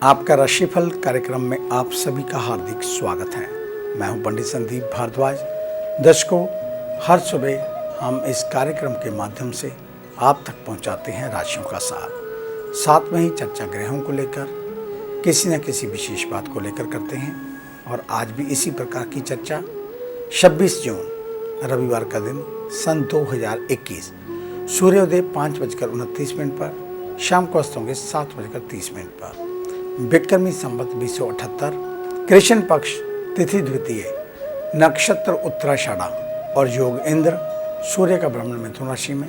आपका राशिफल कार्यक्रम में आप सभी का हार्दिक स्वागत है। मैं हूं पंडित संदीप भारद्वाज। दर्शकों, हर सुबह हम इस कार्यक्रम के माध्यम से आप तक पहुंचाते हैं राशियों का सार। साथ में ही चर्चा ग्रहों को लेकर किसी न किसी विशेष बात को लेकर करते हैं। और आज भी इसी प्रकार की चर्चा 26 जून रविवार का दिन सन 2021 सूर्योदय 5:29 पर, शाम को अस्त होंगे 7:30 पर, विक्रमी संवत 2078, कृष्ण पक्ष, तिथि द्वितीय, नक्षत्र उत्तराषाढ़ा और योग इंद्र। सूर्य का भ्रमण मिथुन राशि में,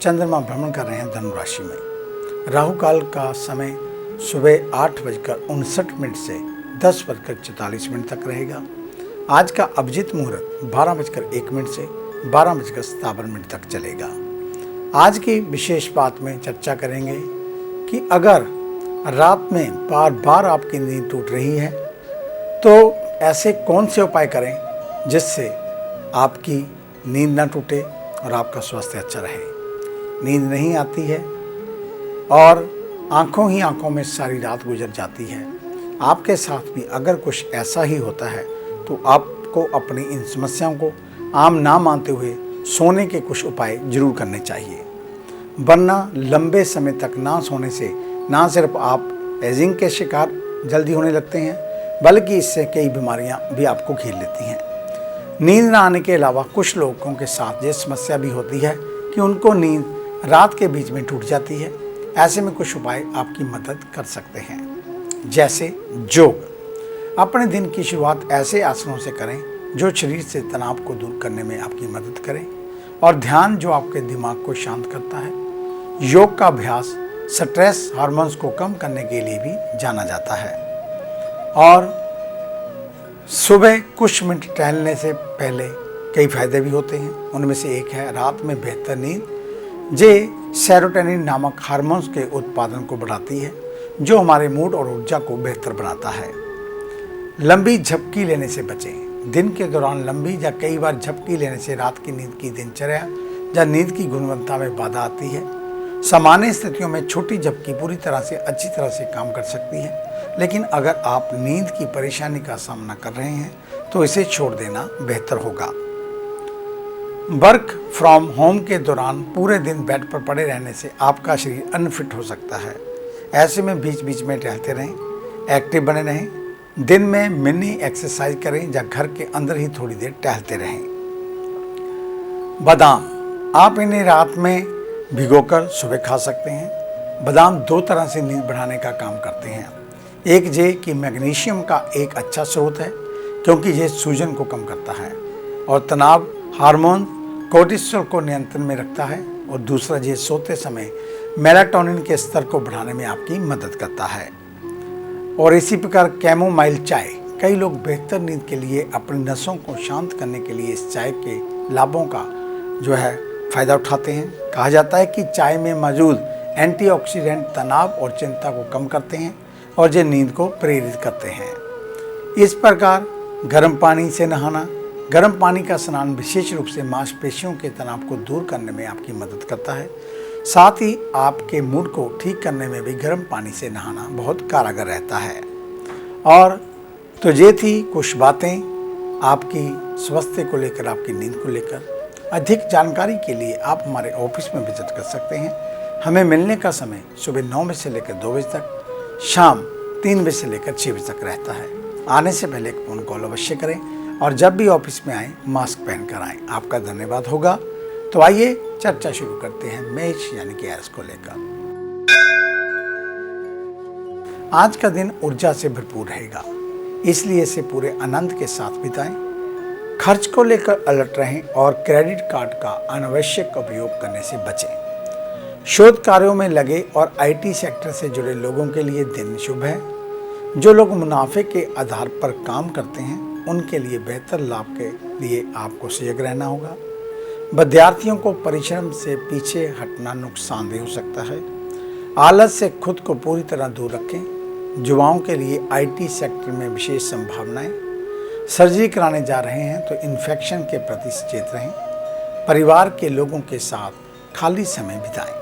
चंद्रमा भ्रमण कर रहे हैं धनु राशि में। राहु काल का समय सुबह 8:59 से 10:44 तक रहेगा। आज का अभिजीत मुहूर्त 12:01 से 12:57 तक चलेगा। आज की विशेष बात में चर्चा करेंगे कि अगर रात में बार बार आपकी नींद टूट रही है तो ऐसे कौन से उपाय करें जिससे आपकी नींद न टूटे और आपका स्वास्थ्य अच्छा रहे। नींद नहीं आती है और आंखों में सारी रात गुजर जाती है। आपके साथ भी अगर कुछ ऐसा ही होता है तो आपको अपनी इन समस्याओं को आम ना मानते हुए सोने के कुछ उपाय जरूर करने चाहिए, वरना लंबे समय तक ना सोने से ना सिर्फ आप एजिंग के शिकार जल्दी होने लगते हैं, बल्कि इससे कई बीमारियां भी आपको घेर लेती हैं। नींद न आने के अलावा कुछ लोगों के साथ ये समस्या भी होती है कि उनको नींद रात के बीच में टूट जाती है। ऐसे में कुछ उपाय आपकी मदद कर सकते हैं, जैसे योग। अपने दिन की शुरुआत ऐसे आसनों से करें जो शरीर से तनाव को दूर करने में आपकी मदद करें, और ध्यान जो आपके दिमाग को शांत करता है। योग का अभ्यास स्ट्रेस हार्मोन्स को कम करने के लिए भी जाना जाता है। और सुबह कुछ मिनट टहलने से पहले कई फायदे भी होते हैं। उनमें से एक है रात में बेहतर नींद। ये सेरोटोनिन नामक हार्मोन्स के उत्पादन को बढ़ाती है, जो हमारे मूड और ऊर्जा को बेहतर बनाता है। लंबी झपकी लेने से बचें। दिन के दौरान लंबी या कई बार झपकी लेने से रात की नींद की दिनचर्या या नींद की गुणवत्ता में बाधा आती है। सामान्य स्थितियों में छोटी झपकी पूरी तरह से अच्छी तरह से काम कर सकती है, लेकिन अगर आप नींद की परेशानी का सामना कर रहे हैं तो इसे छोड़ देना बेहतर होगा। वर्क फ्रॉम होम के दौरान पूरे दिन बेड पर पड़े रहने से आपका शरीर अनफिट हो सकता है। ऐसे में बीच बीच में टहलते रहें, एक्टिव बने रहें। दिन में मिनी एक्सरसाइज करें या घर के अंदर ही थोड़ी देर टहलते रहें। बादाम, आप इन्हें रात में भिगोकर सुबह खा सकते हैं। बादाम दो तरह से नींद बढ़ाने का काम करते हैं। एक ये कि मैग्नीशियम का एक अच्छा स्रोत है, क्योंकि ये सूजन को कम करता है और तनाव हार्मोन कोर्टिसोल को नियंत्रण में रखता है। और दूसरा ये सोते समय मेलाटोनिन के स्तर को बढ़ाने में आपकी मदद करता है। और इसी प्रकार कैमोमाइल चाय, कई लोग बेहतर नींद के लिए अपनी नसों को शांत करने के लिए इस चाय के लाभों का जो है फायदा उठाते हैं। कहा जाता है कि चाय में मौजूद एंटीऑक्सीडेंट तनाव और चिंता को कम करते हैं और ये नींद को प्रेरित करते हैं। इस प्रकार गर्म पानी से नहाना, गर्म पानी का स्नान विशेष रूप से मांसपेशियों के तनाव को दूर करने में आपकी मदद करता है। साथ ही आपके मूड को ठीक करने में भी गर्म पानी से नहाना बहुत कारगर रहता है। और तो ये थी कुछ बातें आपकी स्वास्थ्य को लेकर, आपकी नींद को लेकर। अधिक जानकारी के लिए आप हमारे ऑफिस में विजिट कर सकते हैं। हमें मिलने का समय सुबह 9 बजे से लेकर 2 बजे तक, शाम 3 बजे से लेकर 6 बजे तक रहता है। आने से पहले एक फ़ोन कॉल अवश्य करें और जब भी ऑफिस में आएँ मास्क पहनकर आएँ। आपका धन्यवाद होगा। तो आइए चर्चा शुरू करते हैं मेष यानी कि एरिस को लेकर। आज का दिन ऊर्जा से भरपूर रहेगा, इसलिए इसे पूरे आनंद के साथ बिताएं। खर्च को लेकर अलर्ट रहें और क्रेडिट कार्ड का अनावश्यक उपयोग करने से बचें। शोध कार्यों में लगे और आईटी सेक्टर से जुड़े लोगों के लिए दिन शुभ है। जो लोग मुनाफे के आधार पर काम करते हैं उनके लिए बेहतर लाभ के लिए आपको सजग रहना होगा। विद्यार्थियों को परिश्रम से पीछे हटना नुकसानदेह हो सकता है। आलस से खुद को पूरी तरह दूर रखें। युवाओं के लिए आईटी सेक्टर में विशेष संभावनाएं। सर्जरी कराने जा रहे हैं तो इन्फेक्शन के प्रति सचेत रहें। परिवार के लोगों के साथ खाली समय बिताएं।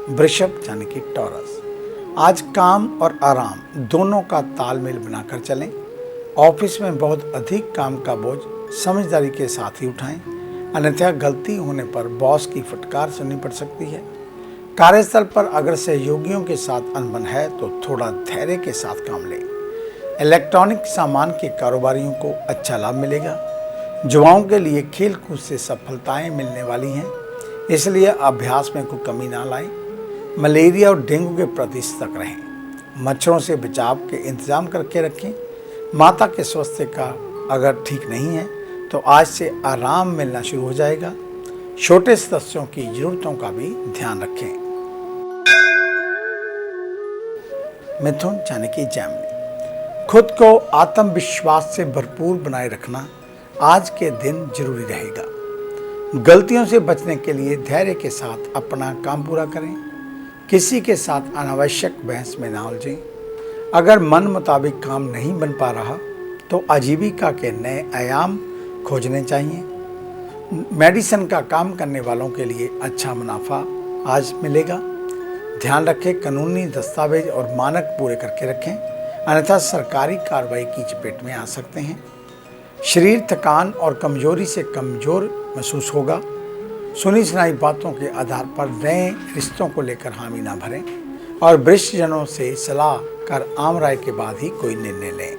वृषभ यानी कि टॉरस, आज काम और आराम दोनों का तालमेल बनाकर चलें। ऑफिस में बहुत अधिक काम का बोझ समझदारी के साथ ही उठाएं, अन्यथा गलती होने पर बॉस की फटकार सुननी पड़ सकती है। कार्यस्थल पर अगर सहयोगियों के साथ अनबन है तो थोड़ा धैर्य के साथ काम लें। इलेक्ट्रॉनिक सामान के कारोबारियों को अच्छा लाभ मिलेगा। युवाओं के लिए खेल कूद से सफलताएं मिलने वाली हैं, इसलिए अभ्यास में कोई कमी ना लाएं। मलेरिया और डेंगू के प्रति सतर्क रहें। मच्छरों से बचाव के इंतजाम करके रखें। माता के स्वास्थ्य का अगर ठीक नहीं है तो आज से आराम मिलना शुरू हो जाएगा। छोटे सदस्यों की जरूरतों का भी ध्यान रखें। मिथुन यानी कि जैमिनी, खुद को आत्मविश्वास से भरपूर बनाए रखना आज के दिन जरूरी रहेगा। गलतियों से बचने के लिए धैर्य के साथ अपना काम पूरा करें। किसी के साथ अनावश्यक बहस में ना उलझें। अगर मन मुताबिक काम नहीं बन पा रहा तो आजीविका के नए आयाम खोजने चाहिए। मेडिसिन का काम करने वालों के लिए अच्छा मुनाफा आज मिलेगा। ध्यान रखें, कानूनी दस्तावेज और मानक पूरे करके रखें, अन्यथा सरकारी कार्रवाई की चपेट में आ सकते हैं। शरीर थकान और कमजोरी से कमजोर महसूस होगा। सुनी सुनाई बातों के आधार पर नए रिश्तों को लेकर हामी ना भरें और वरिष्ठ जनों से सलाह कर आम राय के बाद ही कोई निर्णय लें।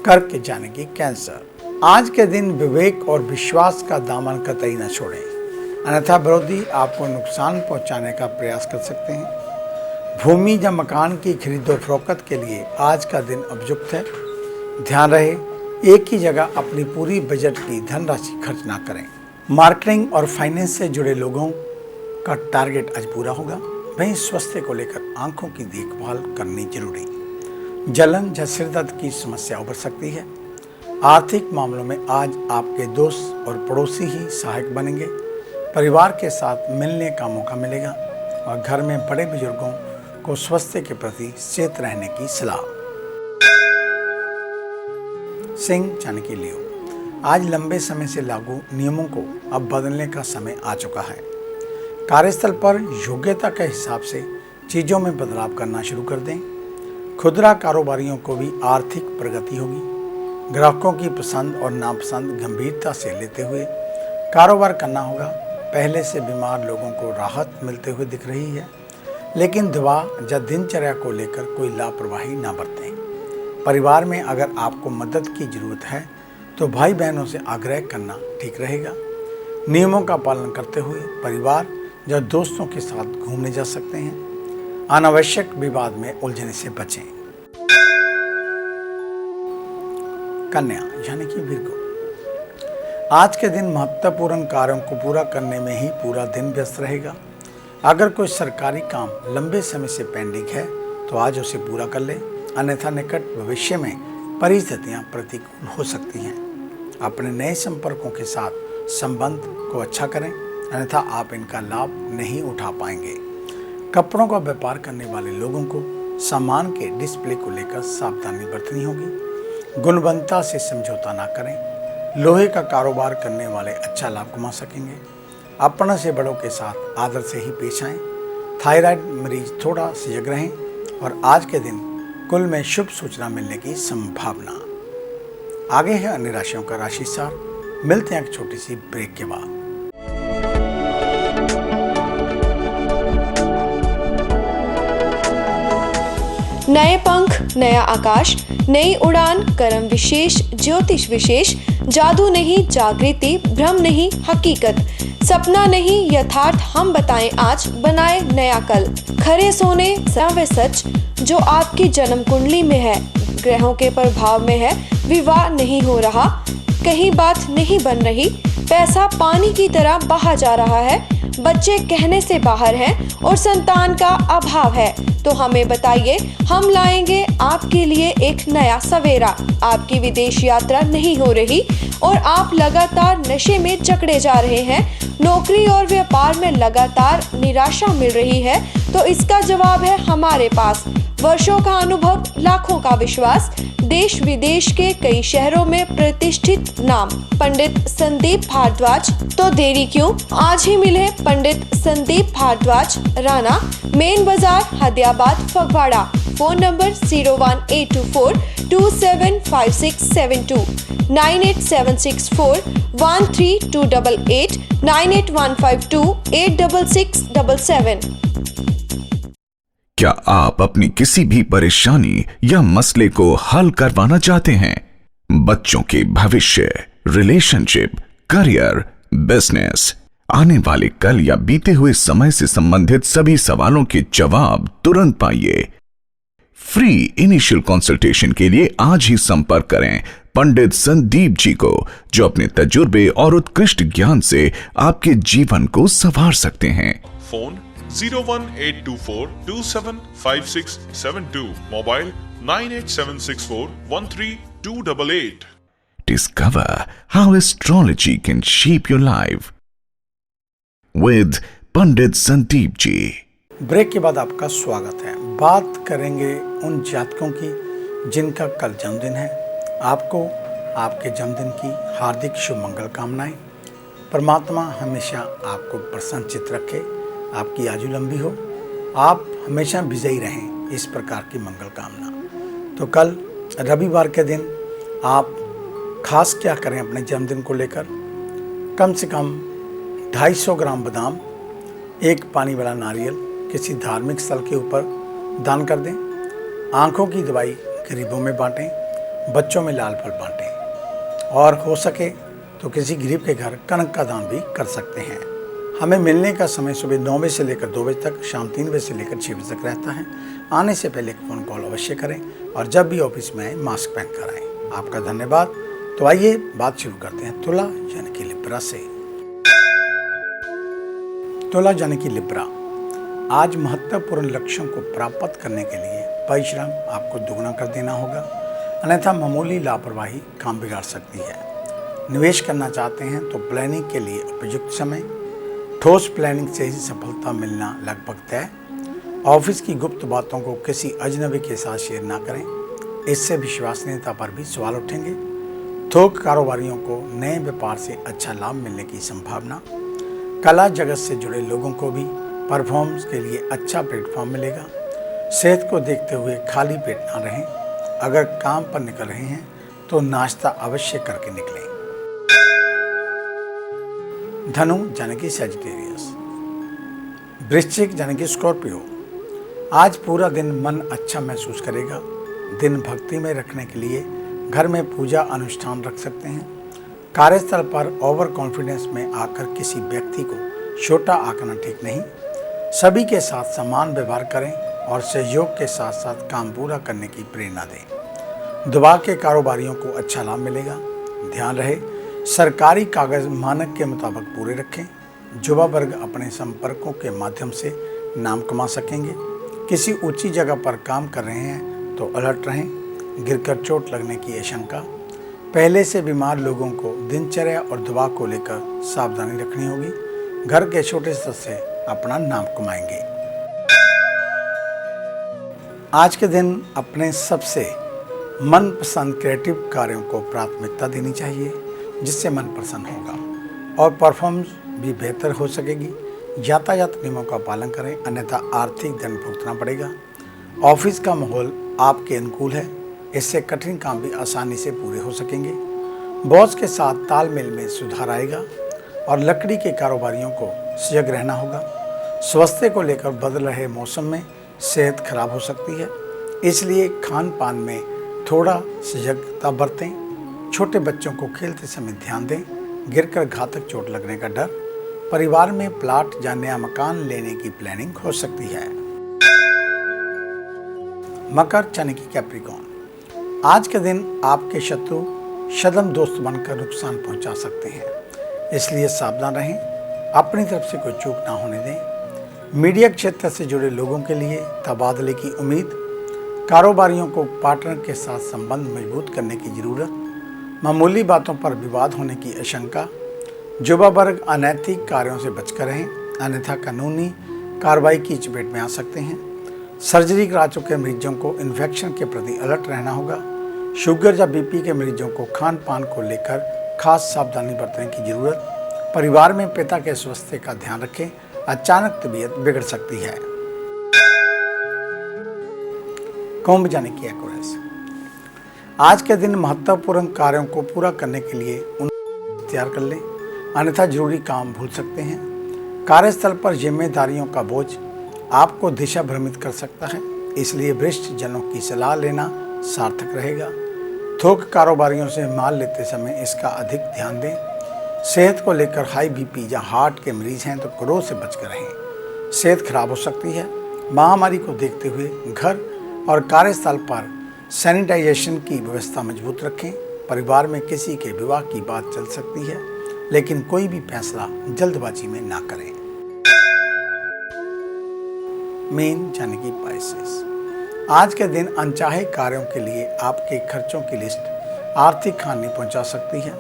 कर्क यानी कि कैंसर, आज के दिन विवेक और विश्वास का दामन कतई न छोड़ें, अन्यथा विरोधी आपको नुकसान पहुंचाने का प्रयास कर सकते हैं। भूमि या मकान की खरीदो फरोख्त के लिए आज का दिन उपयुक्त है। ध्यान रहे, एक ही जगह अपनी पूरी बजट की धनराशि खर्च ना करें। मार्केटिंग और फाइनेंस से जुड़े लोगों का टारगेट आज पूरा होगा। वहीं स्वास्थ्य को लेकर आंखों की देखभाल करनी जरूरी। जलन या सिर दर्द की समस्या उभर सकती है। आर्थिक मामलों में आज आपके दोस्त और पड़ोसी ही सहायक बनेंगे। परिवार के साथ मिलने का मौका मिलेगा और घर में बड़े बुजुर्गों को स्वास्थ्य के प्रति सचेत रहने की सलाह। सिंह यानी कि लियो, आज लंबे समय से लागू नियमों को अब बदलने का समय आ चुका है। कार्यस्थल पर योग्यता के हिसाब से चीज़ों में बदलाव करना शुरू कर दें। खुदरा कारोबारियों को भी आर्थिक प्रगति होगी। ग्राहकों की पसंद और नापसंद गंभीरता से लेते हुए कारोबार करना होगा। पहले से बीमार लोगों को राहत मिलते हुए दिख रही है, लेकिन दवा या दिनचर्या को लेकर कोई लापरवाही ना बरतें। परिवार में अगर आपको मदद की जरूरत है तो भाई बहनों से आग्रह करना ठीक रहेगा। नियमों का पालन करते हुए परिवार या दोस्तों के साथ घूमने जा सकते हैं। अनावश्यक विवाद में उलझने से बचें। कन्या यानी कि विर्गो, आज के दिन महत्वपूर्ण कार्यों को पूरा करने में ही पूरा दिन व्यस्त रहेगा। अगर कोई सरकारी काम लंबे समय से पेंडिंग है तो आज उसे पूरा कर लें, अन्यथा निकट भविष्य में परिस्थितियां प्रतिकूल हो सकती हैं। अपने नए संपर्कों के साथ संबंध को अच्छा करें, अन्यथा आप इनका लाभ नहीं उठा पाएंगे। कपड़ों का व्यापार करने वाले लोगों को सामान के डिस्प्ले को लेकर सावधानी बरतनी होगी। गुणवत्ता से समझौता ना करें। लोहे का कारोबार करने वाले अच्छा लाभ कमा सकेंगे। अपने से बड़ों के साथ आदर से ही पेश आएं। थायराइड मरीज थोड़ा सजग रहें और आज के दिन कुल में शुभ सूचना मिलने की संभावना। आगे है अन्य राशियों का राशि सार। मिलते हैं एक छोटी सी ब्रेक के बाद। नए पंख, नया आकाश, नई उड़ान, कर्म विशेष, ज्योतिष विशेष, जादू नहीं जागृति, भ्रम नहीं हकीकत, सपना नहीं यथार्थ, हम बताएं आज, बनाए नया कल। खरे सोने व सच जो आपकी जन्म कुंडली में है, ग्रहों के प्रभाव में है, विवाह नहीं हो रहा, कहीं बात नहीं बन रही, पैसा पानी की तरह बहा जा रहा है, बच्चे कहने से बाहर हैं और संतान का अभाव है, तो हमें बताइए, हम लाएंगे आपके लिए एक नया सवेरा। आपकी विदेश यात्रा नहीं हो रही और आप लगातार नशे में जकड़े जा रहे हैं, नौकरी और व्यापार में लगातार निराशा मिल रही है, तो इसका जवाब है हमारे पास। वर्षों का अनुभव, लाखों का विश्वास, देश विदेश के कई शहरों में प्रतिष्ठित नाम पंडित संदीप भारद्वाज। तो देरी क्यों, आज ही मिले पंडित संदीप भारद्वाज, राणा, मेन बाजार, हदियाबाद, फगवाड़ा। Phone number 01824 275672, 98764 13288, 98152 86677। क्या आप अपनी किसी भी परेशानी या मसले को हल करवाना चाहते हैं? बच्चों के भविष्य, रिलेशनशिप, करियर, बिजनेस, आने वाले कल या बीते हुए समय से संबंधित सभी सवालों के जवाब तुरंत पाइए। फ्री इनिशियल कंसल्टेशन के लिए आज ही संपर्क करें पंडित संदीप जी को, जो अपने तजुर्बे और उत्कृष्ट ज्ञान से आपके जीवन को संवार सकते हैं। Phone 01824275672, mobile 98764 13288। Discover how astrology can shape your life with Pandit Sandeep ji. Break के बाद आपका स्वागत है। बात करेंगे उन जातकों की जिनका कल जन्मदिन है। आपको आपके जन्मदिन की हार्दिक शुभ मंगल कामनाएं। परमात्मा हमेशा आपको प्रसन्नचित्त रखे, आपकी आयु लंबी हो, आप हमेशा विजयी रहें, इस प्रकार की मंगल कामना। तो कल रविवार के दिन आप खास क्या करें अपने जन्मदिन को लेकर? कम से कम 250 ग्राम बादाम, एक पानी वाला नारियल किसी धार्मिक स्थल के ऊपर दान कर दें। आँखों की दवाई गरीबों में बांटें, बच्चों में लाल फल बांटें, और हो सके तो किसी गरीब के घर कनक का दान भी कर सकते हैं। हमें मिलने का समय सुबह 9 बजे से लेकर 2 बजे तक, शाम 3 बजे से लेकर 6 बजे तक रहता है। आने से पहले एक फ़ोन कॉल अवश्य करें और जब भी ऑफिस में आए मास्क पहन कर आएँ। आपका धन्यवाद। तो आइए बात शुरू करते हैं तुला यानी कि लिब्रा से। तुला यानी कि लिब्रा, आज महत्वपूर्ण लक्ष्यों को प्राप्त करने के लिए परिश्रम आपको दुगना कर देना होगा, अन्यथा मामूली लापरवाही काम बिगाड़ सकती है। निवेश करना चाहते हैं तो प्लानिंग के लिए उपयुक्त समय, ठोस प्लानिंग से ही सफलता मिलना लगभग तय। ऑफिस की गुप्त बातों को किसी अजनबी के साथ शेयर ना करें, इससे विश्वसनीयता पर भी सवाल उठेंगे। थोक कारोबारियों को नए व्यापार से अच्छा लाभ मिलने की संभावना। कला जगत से जुड़े लोगों को भी परफॉर्मेंस के लिए अच्छा प्लेटफॉर्म मिलेगा। सेहत को देखते हुए खाली पेट ना रहें। अगर काम पर निकल रहे हैं तो नाश्ता अवश्य करके निकलें। धनु यानी कि सजिटेरियस। वृश्चिक यानी कि स्कॉर्पियो, आज पूरा दिन मन अच्छा महसूस करेगा। दिन भक्ति में रखने के लिए घर में पूजा अनुष्ठान रख सकते हैं। कार्यस्थल पर ओवर कॉन्फिडेंस में आकर किसी व्यक्ति को छोटा आंकना ठीक नहीं। सभी के साथ समान व्यवहार करें और सहयोग के साथ साथ काम पूरा करने की प्रेरणा दें। दुबा के कारोबारियों को अच्छा लाभ मिलेगा। ध्यान रहे सरकारी कागज मानक के मुताबिक पूरे रखें। युवा वर्ग अपने संपर्कों के माध्यम से नाम कमा सकेंगे। किसी ऊंची जगह पर काम कर रहे हैं तो अलर्ट रहें, गिरकर चोट लगने की आशंका। पहले से बीमार लोगों को दिनचर्या और दवा को लेकर सावधानी रखनी होगी। घर के छोटे स्तर से अपना नाम कमाएंगे। आज के दिन अपने सबसे मनपसंद क्रिएटिव कार्यों को प्राथमिकता देनी चाहिए, जिससे मन प्रसन्न होगा और परफॉर्मेंस भी बेहतर हो सकेगी। यातायात नियमों का पालन करें, अन्यथा आर्थिक दंड भुगतना पड़ेगा। ऑफिस का माहौल आपके अनुकूल है, इससे कठिन काम भी आसानी से पूरे हो सकेंगे। बॉस के साथ तालमेल में सुधार आएगा और लकड़ी के कारोबारियों को सजग रहना होगा। स्वास्थ्य को लेकर बदल रहे मौसम में सेहत खराब हो सकती है, इसलिए खान पान में थोड़ा सजगता बरतें। छोटे बच्चों को खेलते समय ध्यान दें, गिरकर घातक चोट लगने का डर। परिवार में प्लाट या नया मकान लेने की प्लानिंग हो सकती है। मकर यानी कि कैप्रिकॉर्न, आज के दिन आपके शत्रु सदम दोस्त बनकर नुकसान पहुंचा सकते हैं, इसलिए सावधान रहें। अपनी तरफ से कोई चूक ना होने दें। मीडिया क्षेत्र से जुड़े लोगों के लिए तबादले की उम्मीद। कारोबारियों को पार्टनर के साथ संबंध मजबूत करने की जरूरत। मामूली बातों पर विवाद होने की आशंका। युवा वर्ग अनैतिक कार्यों से बचकर रहें, अन्यथा कानूनी कार्रवाई की चपेट में आ सकते हैं। सर्जरी करा चुके मरीजों को इन्फेक्शन के प्रति अलर्ट रहना होगा। शुगर या बीपी के मरीजों को खान पान को लेकर खास सावधानी बरतने की जरूरत। परिवार में पिता के स्वास्थ्य का ध्यान रखें, अचानक तबीयत बिगड़ सकती है। कुंभ जाने की एक्वेरियस, आज के दिन महत्वपूर्ण कार्यों को पूरा करने के लिए उन्हें तैयार कर लें, अन्यथा जरूरी काम भूल सकते हैं। कार्यस्थल पर जिम्मेदारियों का बोझ आपको दिशा भ्रमित कर सकता है, इसलिए वरिष्ठ जनों की सलाह लेना सार्थक रहेगा। थोक कारोबारियों से माल लेते समय इसका अधिक ध्यान दें। सेहत को लेकर हाई बीपी या हार्ट के मरीज हैं तो क्रोध से बचकर रहें, सेहत खराब हो सकती है। महामारी को देखते हुए घर और कार्यस्थल पर सैनिटाइजेशन की व्यवस्था मजबूत रखें। परिवार में किसी के विवाह की बात चल सकती है, लेकिन कोई भी फैसला जल्दबाजी में ना करें। मीन यानी कि पाइसेस, आज के दिन अनचाहे कार्यों के लिए आपके खर्चों की लिस्ट आर्थिक हानि पहुंचा सकती है,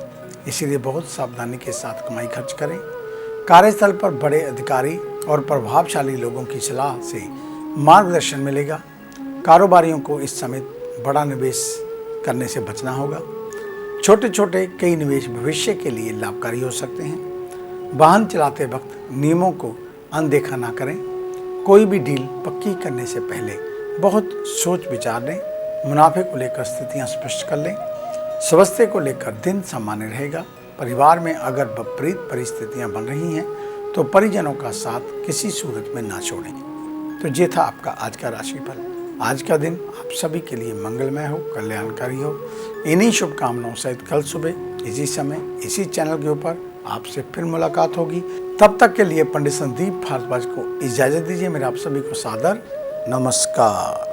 इसलिए बहुत सावधानी के साथ कमाई खर्च करें। कार्यस्थल पर बड़े अधिकारी और प्रभावशाली लोगों की सलाह से मार्गदर्शन मिलेगा। कारोबारियों को इस समय बड़ा निवेश करने से बचना होगा। छोटे छोटे कई निवेश भविष्य के लिए लाभकारी हो सकते हैं। वाहन चलाते वक्त नियमों को अनदेखा ना करें। कोई भी डील पक्की करने से पहले बहुत सोच विचार लें। मुनाफे को लेकर स्थितियां स्पष्ट कर लें। स्वास्थ्य को लेकर दिन सामान्य रहेगा। परिवार में अगर विपरीत परिस्थितियां बन रही हैं तो परिजनों का साथ किसी सूरत में ना छोड़ें। तो ये था आपका आज का राशिफल। आज का दिन आप सभी के लिए मंगलमय हो, कल्याणकारी हो। इन्हीं शुभकामनाओं सहित कल सुबह इसी समय इसी चैनल के ऊपर आपसे फिर मुलाकात होगी। तब तक के लिए पंडित संदीप भारद्वाज को इजाज़त दीजिए। मेरा आप सभी को सादर नमस्कार।